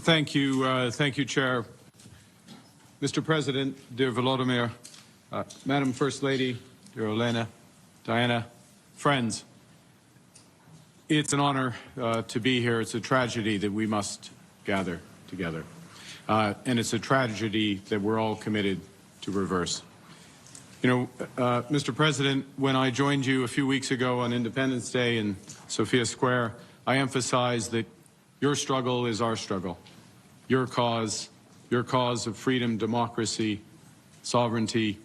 Thank you, Chair. Mr. President, dear Volodymyr, Madam First Lady, dear Olena, Diana, friends, it's an honor to be here. It's a tragedy that we must gather together. And it's a tragedy that we're all committed to reverse. You know, Mr. President, when I joined you a few weeks ago on Independence Day in Sofia Square, I emphasized that your struggle is our struggle. Your cause of freedom, democracy, sovereignty,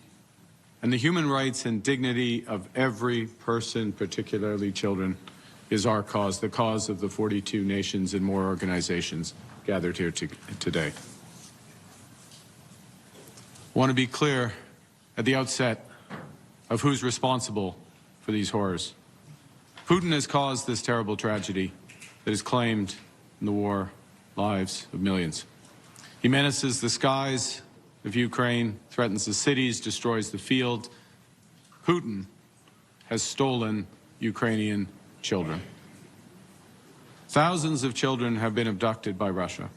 and the human rights and dignity of every person, particularly children, is our cause, the cause of the 42 nations and more organizations gathered here today. I want to be clear at the outset of who's responsible for these horrors. Putin has caused this terrible tragedy that has claimed in the war lives of millions. He menaces the skies of Ukraine, threatens the cities, destroys the field. Putin has stolen Ukrainian children. Thousands of children have been abducted by Russia.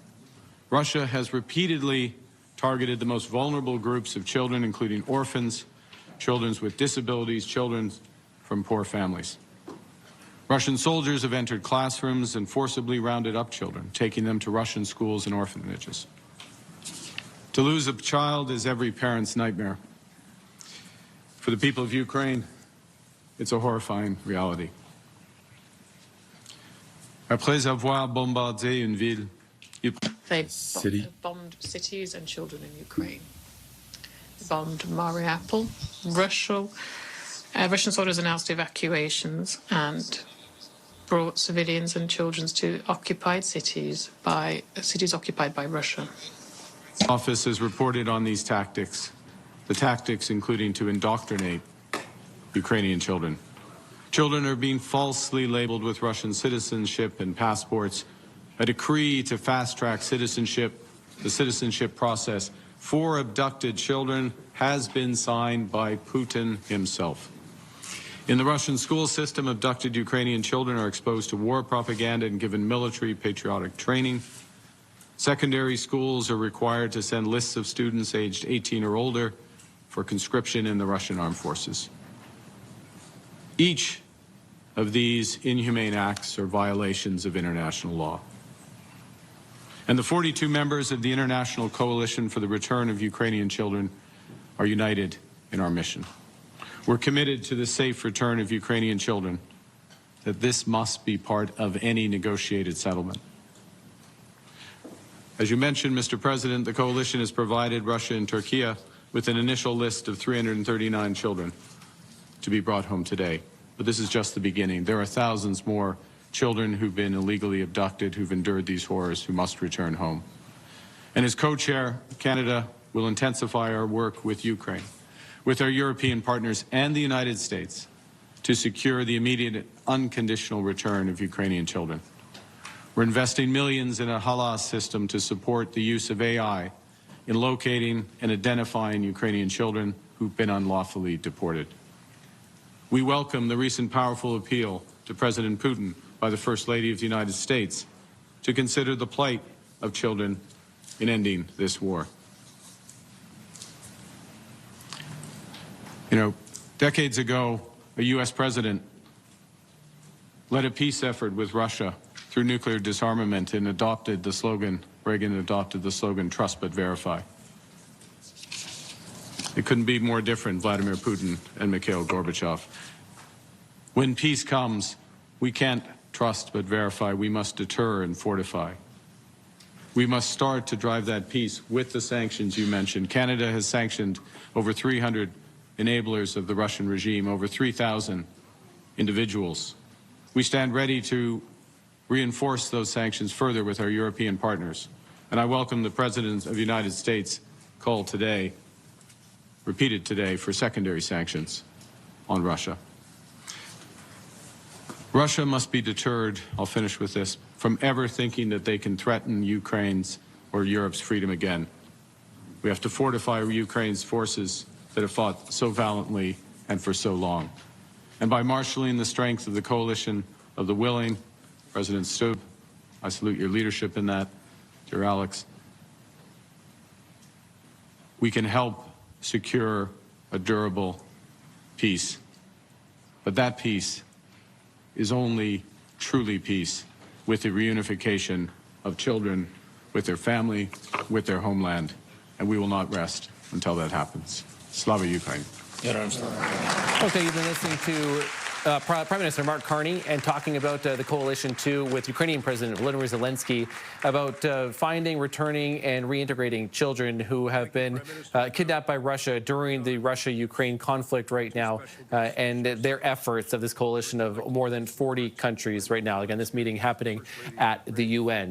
Russia has repeatedly targeted the most vulnerable groups of children, including orphans, children with disabilities, children from poor families. Russian soldiers have entered classrooms and forcibly rounded up children, taking them to Russian schools and orphanages. To lose a child is every parent's nightmare. For the people of Ukraine, it's a horrifying reality. Après avoir bombardé une ville, They bombed cities and children in Ukraine. They bombed Mariupol. Russian soldiers announced evacuations and brought civilians and children to occupied cities occupied by Russia. Office has reported on these tactics, the tactics including to indoctrinate Ukrainian children. Children are being falsely labeled with Russian citizenship and passports. A decree to fast-track citizenship, the citizenship process for abducted children has been signed by Putin himself. In the Russian school system, abducted Ukrainian children are exposed to war propaganda and given military patriotic training. Secondary schools are required to send lists of students aged 18 or older for conscription in the Russian armed forces. Each of these inhumane acts are violations of international law. And the 42 members of the International Coalition for the Return of Ukrainian Children are united in our mission. We're committed to the safe return of Ukrainian children, that this must be part of any negotiated settlement. As you mentioned, Mr. President, the coalition has provided Russia and Turkey with an initial list of 339 children to be brought home today. But this is just the beginning. There are thousands more children who've been illegally abducted, who've endured these horrors, who must return home. And as co-chair, Canada will intensify our work with Ukraine, with our European partners and the United States to secure the immediate unconditional return of Ukrainian children. We're investing millions in a HALAS system to support the use of AI in locating and identifying Ukrainian children who've been unlawfully deported. We welcome the recent powerful appeal to President Putin by the First Lady of the United States to consider the plight of children in ending this war. You know, decades ago, a U.S. president led a peace effort with Russia through nuclear disarmament and Reagan adopted the slogan, trust but verify. It couldn't be more different, Vladimir Putin and Mikhail Gorbachev. When peace comes, we can't trust but verify. We must deter and fortify. We must start to drive that peace with the sanctions you mentioned. Canada has sanctioned over 300 enablers of the Russian regime, over 3,000 individuals. We stand ready to reinforce those sanctions further with our European partners. And I welcome the President of the United States' call today, repeated today, for secondary sanctions on Russia. Russia must be deterred, I'll finish with this, from ever thinking that they can threaten Ukraine's or Europe's freedom again. We have to fortify Ukraine's forces that have fought so valiantly and for so long. And by marshalling the strength of the coalition of the willing, President Stubb, I salute your leadership in that, dear Alex, we can help secure a durable peace. But that peace is only truly peace with the reunification of children with their family, with their homeland, and we will not rest until that happens. Slava Ukraine. Okay, you've been listening to Prime Minister Mark Carney and talking about the coalition too with Ukrainian President Volodymyr Zelenskyy about finding, returning, and reintegrating children who have been kidnapped by Russia during the Russia-Ukraine conflict right now, and their efforts of this coalition of more than 40 countries right now. Again, this meeting happening at the UN.